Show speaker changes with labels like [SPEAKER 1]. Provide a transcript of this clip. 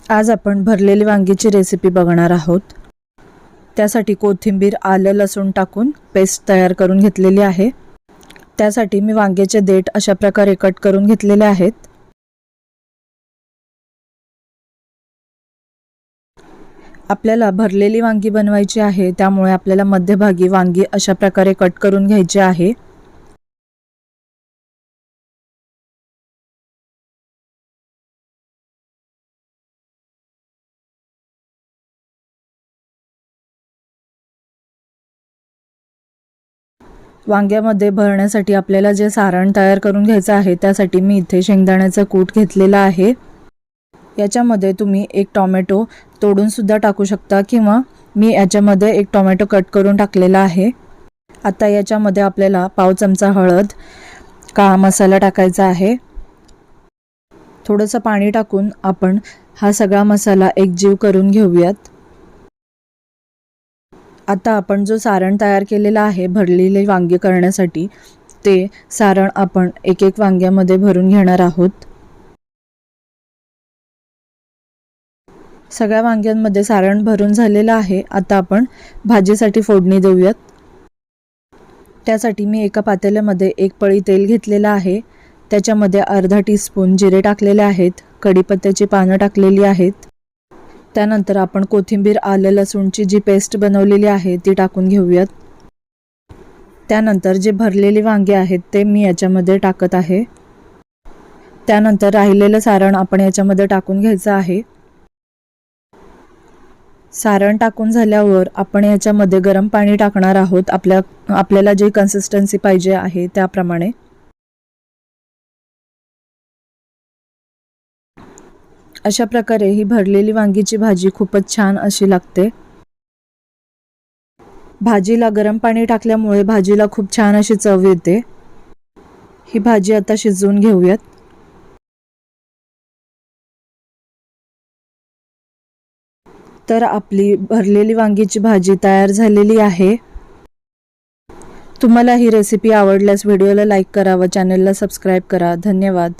[SPEAKER 1] आज आपण भरलेली वांगीची रेसिपी बघणार आहोत। त्यासाठी कोथिंबीर, आलं, लसूण टाकून पेस्ट तयार करून घेतलेली आहे। त्यासाठी मी वांग्याचे देठ अशा प्रकारे कट करून घेतलेले आहेत। आपल्याला भरलेली वांगी बनवायची आहे, त्यामुळे आपल्याला मध्यभागी वांगी अशा प्रकारे कट करून घ्यायची आहे। वांग्यामध्ये भरण्यासाठी आपल्याला जे सारण तयार करून घ्यायचं आहे, त्यासाठी मी इथे शेंगदाण्याचा कूट घेतलेला आहे। याच्यामध्ये तुम्ही एक टोमॅटो तोडून सुद्धा टाकू शकता किंवा मी याच्यामध्ये एक टोमॅटो कट करून टाकलेला आहे। आता याच्यामध्ये आपल्याला पाव चमचा हळद, काळा मसाला टाकायचा आहे। थोडंसं पाणी टाकून आपण हा सगळा मसाला एकजीव करून घेऊयात। आता आपण जो सारण तयार केलेला आहे भरलेली वांगी करण्यासाठी, ते सारण आपण एक एक वांग्यामध्ये भरून घेणार आहोत। सगळ्या वांग्यांमध्ये सारण भरून झालेलं आहे। आता आपण भाजीसाठी फोडणी देऊयात। त्यासाठी मी एका पातेल्यामध्ये एक पळी तेल घेतलेलं आहे। त्याच्यामध्ये अर्धा टीस्पून जिरे टाकलेले आहेत, कढीपत्त्याची पानं टाकलेली आहेत। त्यानंतर आपण कोथिंबीर, आलं, लसूणची जी पेस्ट बनवलेली आहे ती टाकून घेऊयात। त्यानंतर जे भरलेली वांगी आहेत ते मी याच्यामध्ये टाकत आहे। त्यानंतर राहिलेलं सारण आपण याच्यामध्ये टाकून घ्यायचं आहे। सारण टाकून झाल्यावर आपण याच्यामध्ये गरम पाणी टाकणार आहोत, आपल्याला जे कन्सिस्टन्सी पाहिजे आहे त्याप्रमाणे। अशा प्रकारे ही भरलेली वांगीची भाजी खूपच छान अशी लागते। भाजीला गरम पाणी टाकल्यामुळे भाजीला खूप छान अशी चव येते। ही भाजी आता शिजवून घेऊयात। तर आपली भरलेली वांगीची भाजी तयार झालेली आहे। तुम्हाला ही रेसिपी आवडल्यास व्हिडिओला लाईक करा व चॅनलला सबस्क्राईब करा। धन्यवाद।